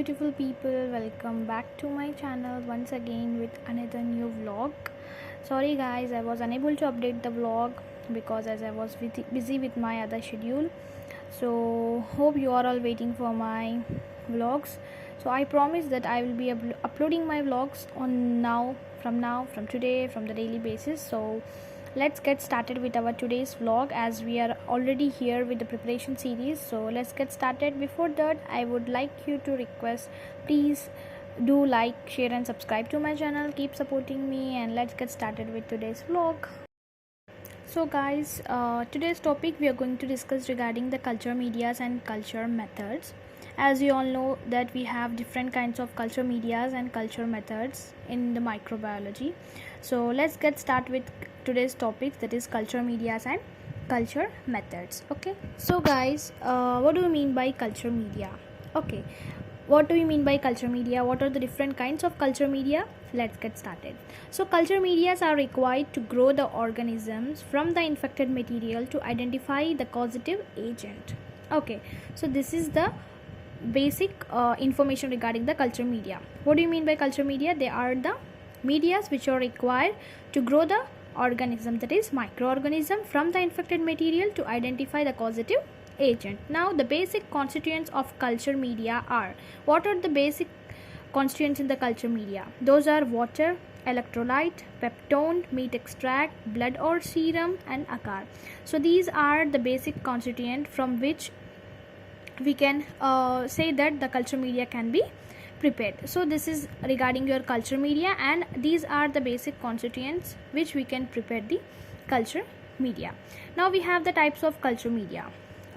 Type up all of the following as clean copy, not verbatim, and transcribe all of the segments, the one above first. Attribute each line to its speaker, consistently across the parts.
Speaker 1: beautiful people, welcome back to my channel once again with another new vlog. Sorry guys, I was unable to update the vlog because as I was busy with my other schedule. So hope you are all waiting for my vlogs. So I promise that I will be uploading my vlogs on from today, from the daily basis. So let's get started with our today's vlog as we are already here with the preparation series. So let's get started. Before that, I would like you to request, please do like, share and subscribe to my channel. Keep supporting me and let's get started with today's vlog. So guys, today's topic we are going to discuss regarding the culture medias and culture methods. As you all know that we have different kinds of culture medias and culture methods in the microbiology. So let's get started with today's topics, that is culture medias and culture methods. Okay, so guys, what do you mean by culture media? Okay, what do you mean by culture media? What are the different kinds of culture media? Let's get started. So culture medias are required to grow the organisms from the infected material to identify the causative agent. Okay, so this is the basic information regarding the culture media. What do you mean by culture media? They are the medias which are required to grow the organism, that is microorganism, from the infected material to identify the causative agent. Now the basic constituents of culture media are, what are the basic constituents in the culture media? Those are water, electrolyte, peptone, meat extract, blood or serum and agar. So these are the basic constituent from which we can say that the culture media can be prepared. So this is regarding your culture media, and these are the basic constituents which we can prepare the culture media. Now we have the types of culture media.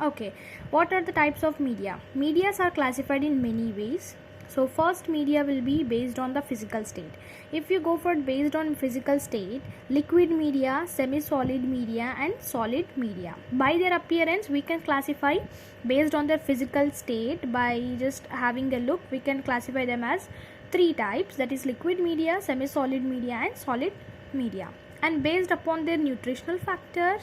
Speaker 1: Okay, what are the types of media? Medias are classified in many ways. So first, media will be based on the physical state. If you go for based on physical state, liquid media, semi-solid media and solid media. By their appearance, we can classify based on their physical state. By just having a look, we can classify them as three types, that is liquid media, semi-solid media and solid media. And based upon their nutritional factors,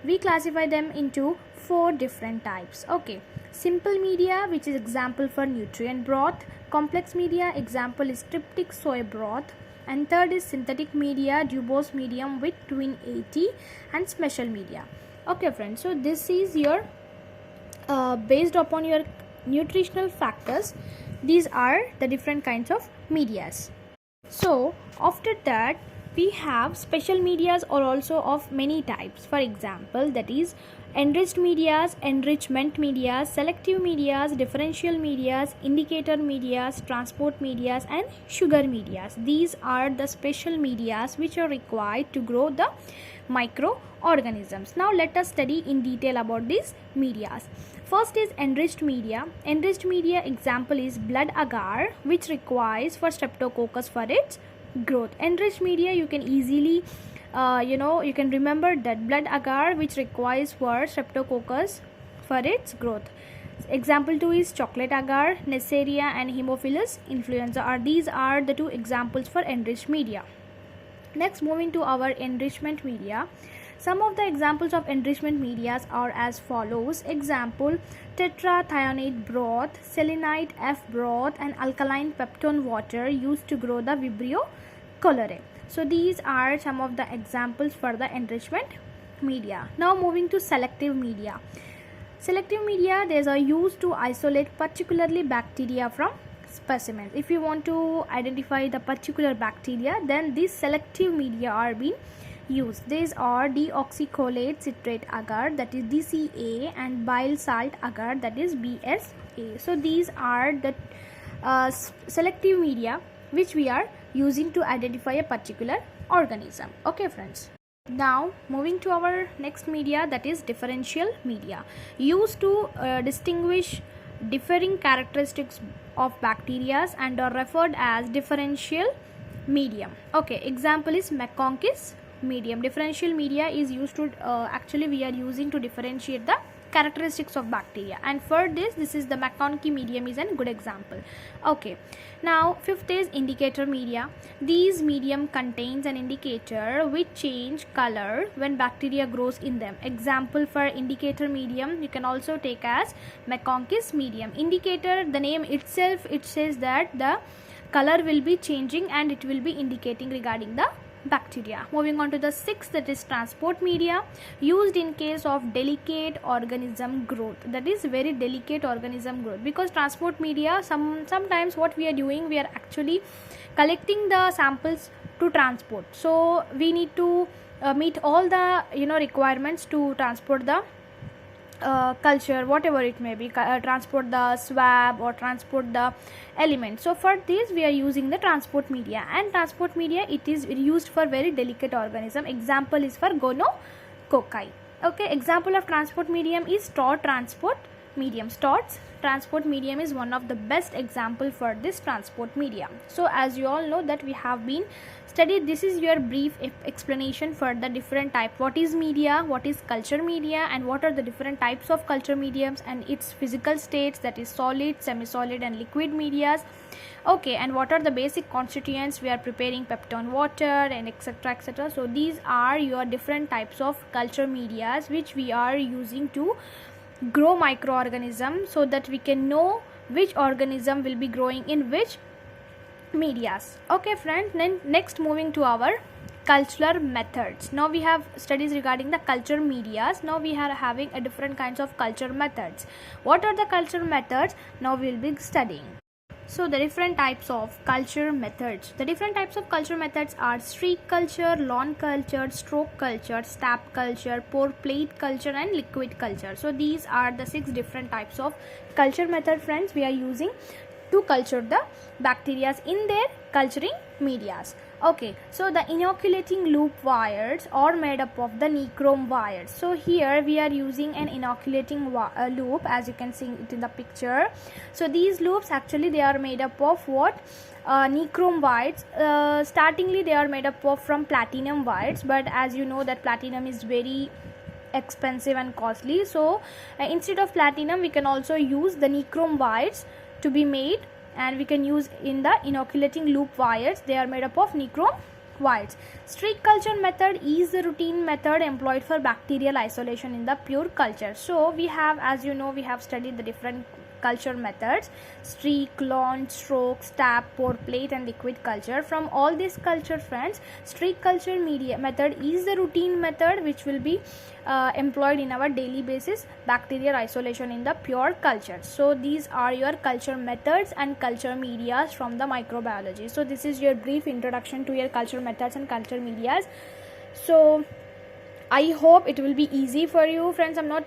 Speaker 1: we classify them into four different types. Okay, simple media, which is example for nutrient broth. Complex media, example is tryptic soy broth. And third is synthetic media, dubose medium with twin 80 and special media. Okay friends, so this is your based upon your nutritional factors, these are the different kinds of medias. So after that, we have special medias or also of many types. For example, that is enriched medias, enrichment medias, selective medias, differential medias, indicator medias, transport medias and sugar medias. These are the special medias which are required to grow the microorganisms. Now let us study in detail about these medias. First is enriched media. Enriched media example is blood agar, which requires for streptococcus for its growth. Enriched media, you can easily you can remember that blood agar which requires for streptococcus for its growth. Example 2 is chocolate agar, Neisseria and Haemophilus influenza. These are the two examples for enriched media. Next, moving to our enrichment media. Some of the examples of enrichment medias are as follows. Example, tetrathionate broth, selenite F broth and alkaline peptone water used to grow the Vibrio cholerae. So these are some of the examples for the enrichment media. Now moving to selective media. Selective media, these are used to isolate particularly bacteria from specimens. If you want to identify the particular bacteria, then these selective media are being used. These are deoxycholate citrate agar, that is DCA, and bile salt agar, that is BSA. So these are the selective media which we are using to identify a particular organism. Okay friends, now moving to our next media, that is differential media, used to distinguish differing characteristics of bacteria and are referred as differential medium. Okay, example is McConk's medium. Differential media is used to actually we are using to differentiate the characteristics of bacteria. And for this is the McConkey medium is a good example. Okay, now fifth is indicator media. These medium contains an indicator which change color when bacteria grows in them. Example for indicator medium you can also take as McConkey's medium. Indicator, the name itself, it says that the color will be changing and it will be indicating regarding the bacteria. Moving on to the sixth, that is transport media, used in case of delicate organism growth. That is very delicate organism growth, because transport media, sometimes what we are doing, we are actually collecting the samples to transport. So we need to meet all the requirements to transport the culture, whatever it may be, transport the swab or transport the element. So for this we are using the transport media, and transport media, it is used for very delicate organism. Example is for gonococci. Okay, example of transport medium is Stott transport medium. Stott's transport medium is one of the best example for this transport medium. So as you all know that we have been studied, this is your brief explanation for the different type, what is media, what is culture media, and what are the different types of culture mediums and its physical states, that is solid, semi-solid and liquid medias. Okay, and what are the basic constituents we are preparing, peptone water and etc etc. So these are your different types of culture medias which we are using to grow microorganisms, so that we can know which organism will be growing in which medias. Okay friends, then next moving to our cultural methods. Now we have studies regarding the culture medias. Now we are having a different kinds of culture methods. What are the culture methods? Now we will be studying. So the different types of culture methods. The different types of culture methods are streak culture, lawn culture, stroke culture, stab culture, pour plate culture and liquid culture. So these are the 6 different types of culture method, friends, we are using to culture the bacteria in their culturing medias. Okay, so the inoculating loop wires are made up of the nichrome wires. So here we are using an inoculating loop, as you can see it in the picture. So these loops actually they are made up of what? Nichrome wires. Startingly they are made up of from platinum wires, but as you know that platinum is very expensive and costly. So instead of platinum we can also use the nichrome wires to be made, and we can use in the inoculating loop wires. They are made up of nichrome wires. Streak culture method is the routine method employed for bacterial isolation in the pure culture. So we have, as you know, we have studied the different culture methods: streak, lawn, stroke, stab, pour plate and liquid culture. From all these culture, friends, streak culture media method is the routine method which will be employed in our daily basis bacterial isolation in the pure culture. So these are your culture methods and culture medias from the microbiology. So this is your brief introduction to your culture methods and culture medias. So I hope it will be easy for you, friends. I'm not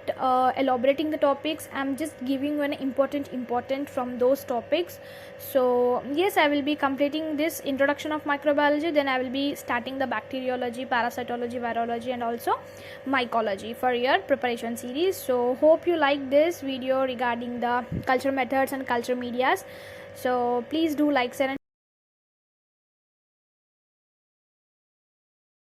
Speaker 1: elaborating the topics, I'm just giving you an important from those topics. So yes, I will be completing this introduction of microbiology, then I will be starting the bacteriology, parasitology, virology and also mycology for your preparation series. So hope you like this video regarding the culture methods and culture medias. So please do like, share and